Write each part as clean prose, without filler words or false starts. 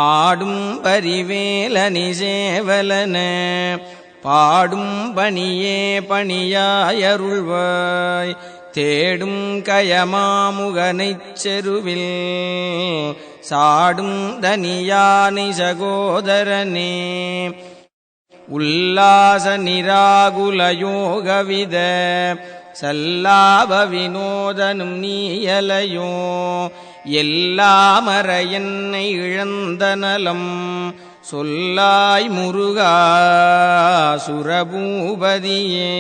ஆடும் பரிவேலனி சேவலன பாடும் பணியே பணியாயருள்வாய் தேடும் கயமாமுகனைச் செருவில் சாடும் தனியானை சகோதரனே உல்லாச நிராகுல யோகவித சல்லாப வினோதனும் நீயலையோ எல்லாமற என்னை இழந்த நலம் சொல்லாய் முருகா சுரபூபதியே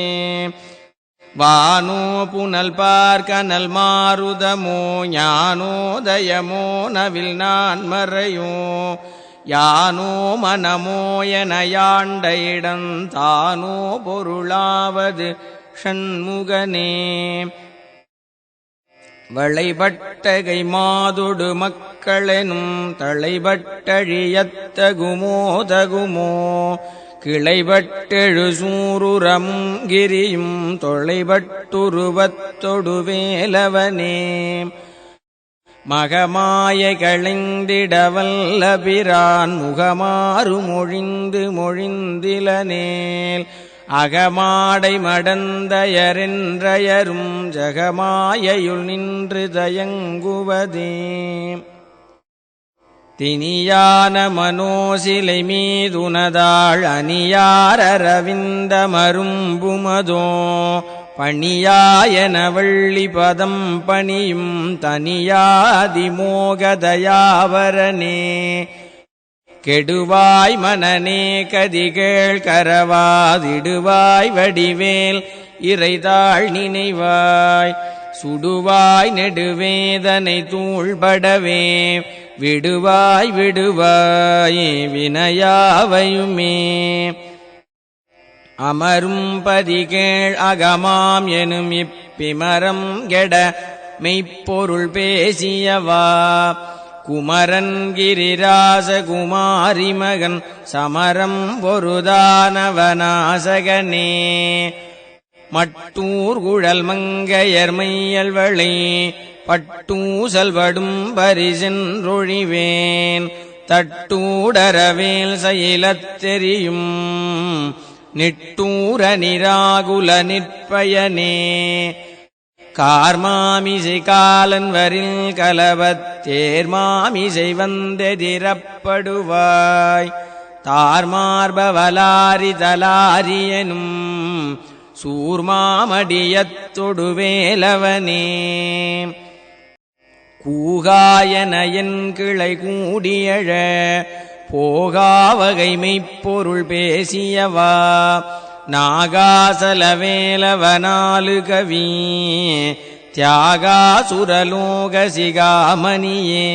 வானோ புனல் பார்க்கனல் மாருதமோ ஞானோதயமோ நவில் நான் மறையோ யானோ மனமோ என யாண்ட இடந்தானோ பொருளாவது ஷண்முகனே வளைபட்டகை மாதொடு மக்களெனும் தளைபட்டழியத்தகுமோ தகுமோ கிளைபட்டெழு சூருரமும் கிரியும் தொளைபட்டுருவத்தொடு வேலவனே மகமாய களைந்திடவல்லபிரான் முகமாறு மொழிந்து மொழிந்திலனேல் அகமாடை மடந்தயரென்றயரும் ஜகமாயையுள் நின்று தயங்குவதே தினியான மனோசிலை மீதுனதாள் அணியாரரவிந்த மரும்புமதோ பணியாயன வள்ளி பதம் பணியும் தனியாதிமோகதயாவரனே கெடுவாய் மனநே கதிகேள் கரவாதிடுவாய் வடிவேல் இறைதாள் நினைவாய் சுடுவாய் நெடுவேதனை தூள்படவே விடுவாய் விடுவாய் வினையாவையுமே அமரும் பதிகேள் அகமாம் எனும் இப்பிமரம் கெட மெய்ப்பொருள் பேசியவா குமரன் கிரிராச குமாரி மகன் சமரம் பொருதானவனாசகனே மட்டூர் குழல் மங்கையர் மையல்வளை பட்டூசல் வடும் பரிசென்றொழிவேன் தட்டூடரவேல் செயலத் தெரியும் நிட்டூர நிராகுல நிற்பயனே கார்மாமிசை காலன் வரில் கலவத் தேர்மாமிசை வந்தெதிரப்படுவாய் தார்மார்பவலாரி தலாரியனும் சூர்மாமடியத்தொடு வேலவனே கூகாயன என் கிளை கூடியழ போகாவகை மெய்ப்பொருள் பேசியவா நாகாசலவேலவனாலு கவி தியாகாசுரலோக சிகாமணியே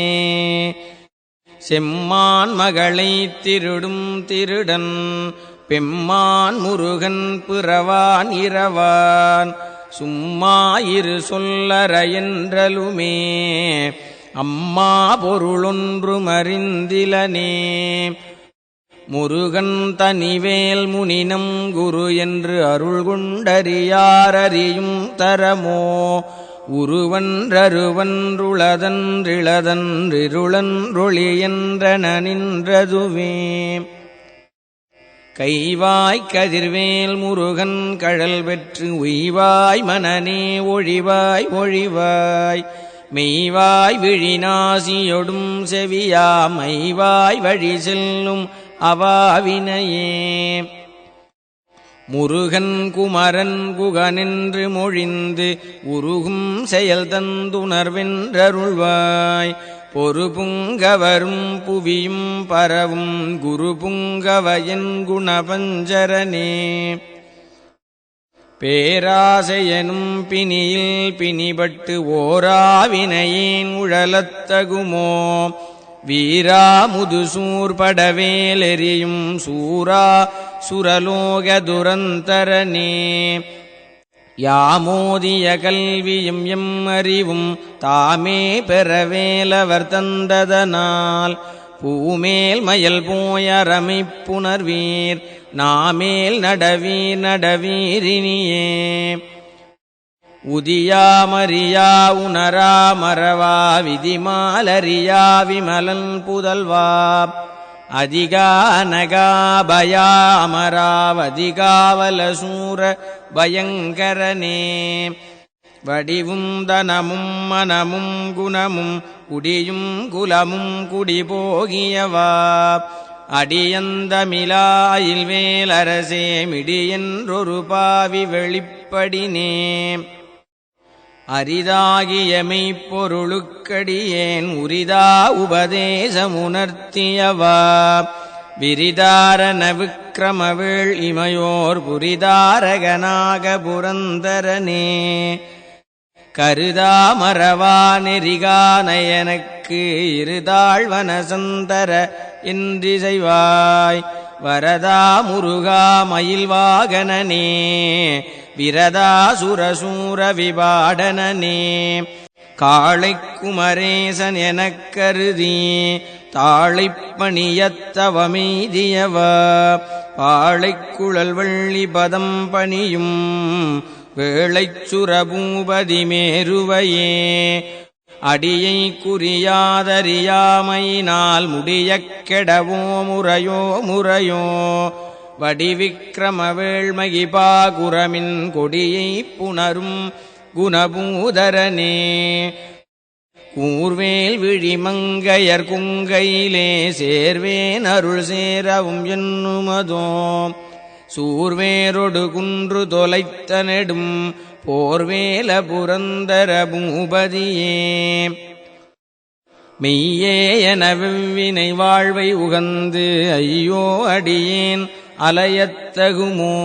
செம்மான் மகளை திருடும் திருடன் பெம்மான் முருகன் பிறவான் இரவான் சும்மாயிரு சொல்லற என்றலுமே அம்மா பொருளொன்று மறிந்திலனே முருகன் தனிவேல் முனினம் குரு என்று அருள் கொண்டறியாரறியும் தரமோ உருவன்றருவன்றுளதன்றிளதன்றிருளன்றொளி என்றன நின்றதுவே கைவாய் கதிர்வேல் முருகன் கழல் பெற்று உய்வாய் மனநே ஒழிவாய் ஒழிவாய் மெய்வாய் விழிநாசியொடும் செவியா மைவாய் வழி செல்லும் அவாவினையே முருகன் குமரன் குகனென்று மொழிந்து உருகும் செயல் தந்துணர்வென்றருள்வாய் பொறுபுங்கவரும் புவியும் பரவும் குரு புங்கவயன் குணபஞ்சரனே பேராசையனும் பிணியில் பிணிபட்டு ஓராவினையேன் உழலத்தகுமோ வீரா முதுசூர்படவேலெறியும் சூரா சுரலோக துரந்தரனே யாமோதிய கல்வியும் எம் அறிவும் தாமே பெறவேலவர் தந்ததனால் பூமேல் மயல் போயரமைப்புணர்வீர் நாமேல் நடவீர் நடவீரினியே உதியாமறியா உணரா மறவா விதிமாலறியா விமலன் புதல்வா அதிகானகாபயா அமராவதிகாவலசூர பயங்கரனே வடிவும் தனமும் மனமும் குணமும் குடியும் குலமும் குடிபோகியவா அடியந்தமிலாயில் வேலரசே மிடியென்றொரு பாவி வெளிப்படினே அரிதாகிய மெய்ப்பொருளுக்கடியேன் உரிதா உபதேசமுணர்த்தியவா விரிதாரண விக்கிரமவேள் இமையோர் புரிதாரகனாக புரந்தரனே கருதா மறவா நெறிகானயனக்கு இருதாழ்வனசந்தர என்றிசைவாய் வரதா முருகா மயில்வாகனனே விரதா சுரசூர விபாடனனே காளைக்குமரேசன் எனக் கருதி தாளைப்பணியத்தவமெய்தியவ பாளைக்குழல் வள்ளி பதம் பணியும் வேளைச்சுரபூபதி மேருவையே அடியை குறியாதறியாமையினால் முடியக் கெடவோ முறையோ முறையோ வடிவிக்கிரம வேள்மகிபாகுரமின் கொடியைப் புணரும் குணபூதரனே கூர்வேல் விழிமங்கையர் குங்கையிலே சேர்வேன் அருள் சேரவும் என்னுமதோ சூர்வேரொடு குன்று தொலைத்த நெடும் போர்வேல புரந்தர பூபதியே மெய்யே என வெவ்வினை வாழ்வை உகந்து ஐயோ அடியேன் அலையத்தகுமோ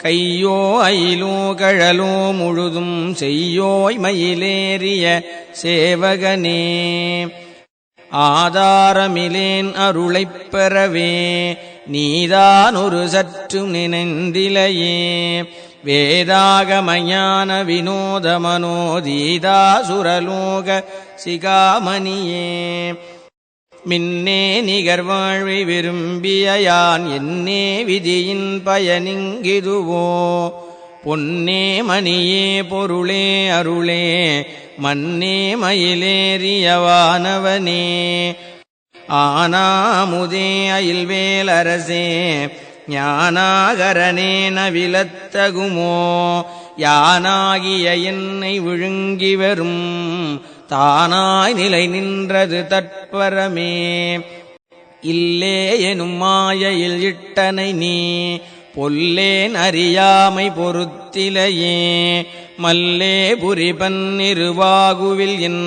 கையோ அயிலோ கழலோ முழுதும் செய்யோய் மயிலேறிய சேவகனே ஆதாரமிலேன் அருளைப் பெறவே நீதான் ஒரு சற்று நினைந்திலையே வேதாகமஞான வினோத மனோதீதா சுரலோக சிகாமணியே மின்னே நிகர்வாழ்வை விரும்பிய யான் என்னே விதியின் பயனிங்கிதுவோ பொன்னே மணியே பொருளே அருளே மன்னே மயிலேறியவானவனே ஆனாமுதே அயில்வேலரசே ஞானாகரனே நவிலத்தகுமோ யானாகிய என்னை விழுங்கி வரும் தானாய் நிலை நின்றது தற்பரமே இல்லே எனும் மாயையில் இட்டனை நீ பொல்லேன் அறியாமை பொறுத்திலையே மல்லே புரிபன்னிருவாகுவில் என்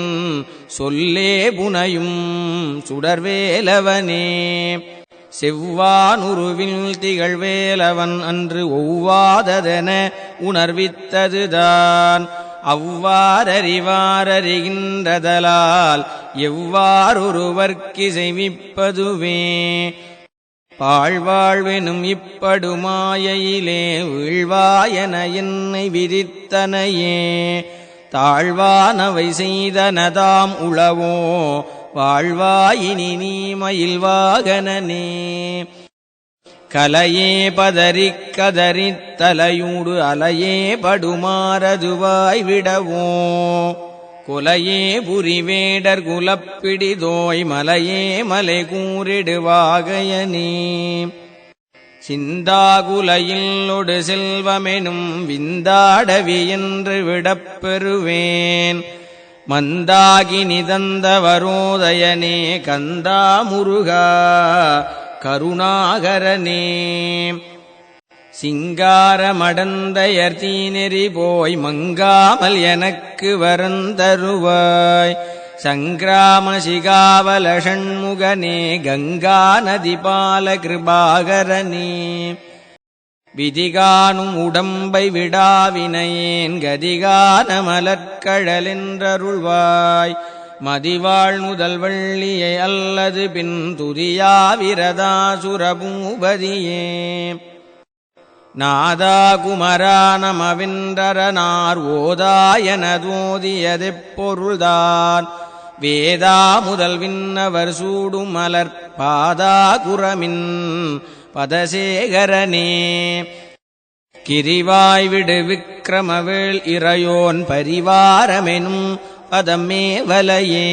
சொல்லே புனையும் சுடர்வேலவனே செவ்வானுருவில் திகழ்வேலவன் அன்று ஒவ்வாததென உணர்வித்ததுதான் அவ்வாறறிவாரறிகின்றதலால் எவ்வாறொருவர்க்கு செய்விப்பதுவே பாழ்வாழ்வெனும் இப்படுமாயையிலே வீழ்வாயன என்னை விதித்தனையே தாழ்வானவை செய்தனதாம் உளவோ வாழ்வாயினி நீ மயில்வாகனனே கலையே பதறிக் கதறித் தலையூடு அலையே படுமாறதுவாய் விடவோ கொலையே புரிவேடர் குலப்பிடிதோய் மலையே மலை கூறிடுவாகையனே சிந்தாகுலையில்லொடு செல்வமெனும் விந்தாடவி என்று விடப்பெறுவேன் மந்தாகி நிதந்தவரோதயனே கந்தா முருகா கருணாகரனே சிங்காரமடந்தையர் தீநெறி போய் மங்காமல் எனக்கு வரந்தருவாய் சங்கிராம சிகாவல ஷண்முகனே கங்கா நதிபால கிருபாகரனே விதிகானும் உடம்பை விடாவினையேன் கதிகான மலர்கழலென்றருள்வாய் மதிவாழ் முதல் வள்ளியை அல்லது பின் துதியாவிரதா சுரபூபதியே நாதா குமரா நமவென்றரனார் ஓதாயனதோதியதெப்பொருள்தான் வேதா முதல் விண்ணவர் சூடும் மலர் பாதா குரமின் பதசேகரனே கிரிவாய் விடு விக்கிரமவேள் இறையோன் பரிவாரமெனும் பதமே வலையே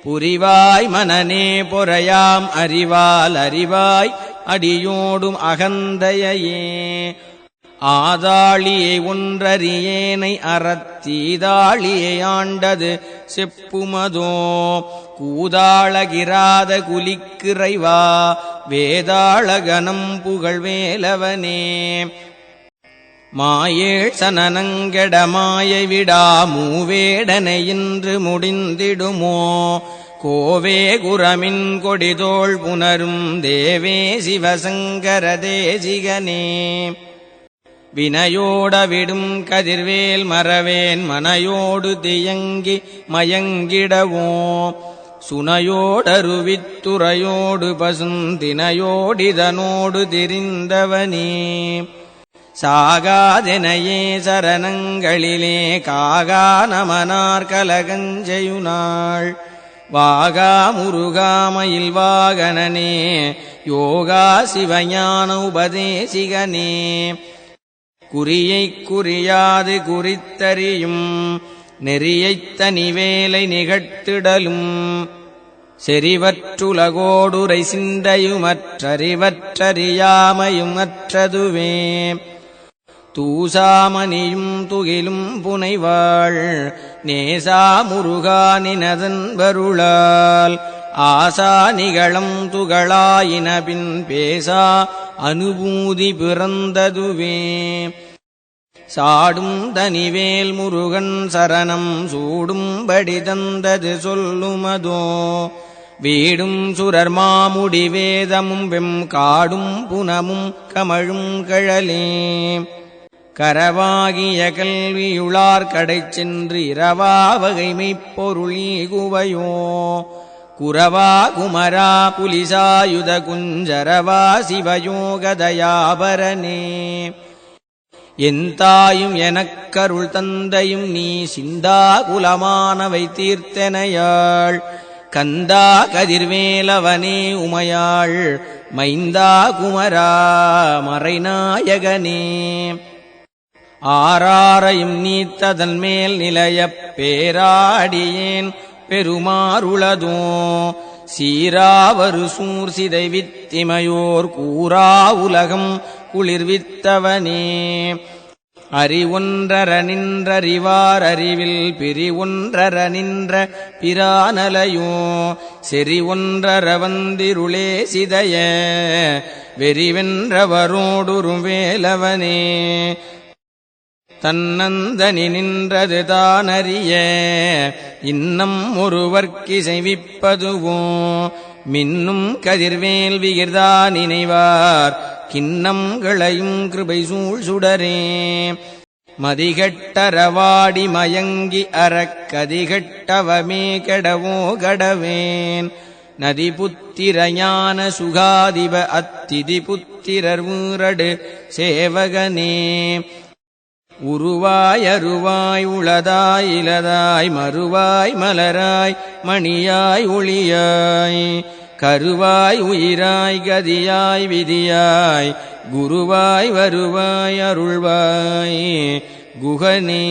புரிவாய் மனநே பொறையாம் அறிவால் அறிவாய் அடியோடும் அகந்தையே ஆதாளியை ஒன்றறியேனை அறத்தீதாளியை ஆண்டது செப்புமதோ கூதாளகிராத குலிக்கிறைவா வேதாளகனம் புகழ்வேலவனே மாயேழ் சனனங்கெட மாயை விடா மூவேடனை இன்று முடிந்திடுமோ கோவே குரமின் கொடிதோள் புனரும் தேவே சிவசங்கர தேசிகனே வினையோட விடும் கதிர்வேல் மறவேன் மனையோடு தியங்கி மயங்கிடவோ சுனையோடருவித்துறையோடு பசுந்தினையோடிதனோடு திரிந்தவனே சாகாதெனையே சரணங்களிலே காகா நமனார் கலகஞ்செயுனாள் வாகா முருகாமயில் வாகனனே யோகா சிவஞான உபதேசிகனே குறியைக் குறியாது குறித்தறியும் நெறியைத் தனிவேலை நிகழ்த்திடலும் செறிவற்றுலகோடுரை சிந்தையுமற்றறிவற்றறியாமையும் அற்றதுவே தூசாமணியும் துகிலும் புனைவாள் நேசா முருகா நினதன்பருளால் ஆசா நிகழம் துகளாயினபின் பேசா அனுபூதி பிறந்ததுவே சாடும் தனிவேல் முருகன் சரணம் சூடும்படி தந்தது சொல்லுமதோ வீடும் சுரர் மாமுடி வேதமும் வெம் காடும் புனமும் கமழும் கழலே கரவாகிய கல்வியுளார் கடை சென்று இரவா வகைமைப் பொருளீ குவையோ குரவா குமரா புலிசாயுத குஞ்சரவா சிவயோகதயாபரனே என் தாயும் எனக்கருள் தந்தையும் நீ சிந்தா குலமானவை தீர்த்தனையாள் கந்தா கதிர்வேலவனே உமையாள் மைந்தா குமரா மறைநாயகனே ஆராரையும் நீத்ததன் மேல் நிலையப் பேராடியேன் பெருமாறுளதோ சீராவரு சூர்சிதை வித்திமையோர் கூறா உலகம் குளிர்வித்தவனே அறிவொன்றர நின்றறிவார் அறிவில் பிரிவொன்றர நின்ற பிரானலையோ செறிவொன்றர வந்திருளே சிதைய வெறிவென்றவரோடுறும் வேலவனே தன்னந்தனி நின்றது தானறிய இன்னம் ஒருவர்க்கிசைவிப்பதுவோ மின்னும் கதிர்வேல் விகிர்தா நினைவார் கிண்ணம் களையும் கிருபை சூழ் சுடரே மதிகட்டரவாடி மயங்கி அறக்கதிகட்டவமே கெடவோ கடவேன் நதி புத்திர ஞான சுகாதிப அத்திதி புத்திரர் ஊரடு சேவகனே உருவாய் அருவாய் உளதாய் இலதாய் மறுவாய் மலராய் மணியாய் ஒளியாய் கருவாய் உயிராய் கதியாய் விதியாய் குருவாய் வருவாய் அருள்வாய் குகனே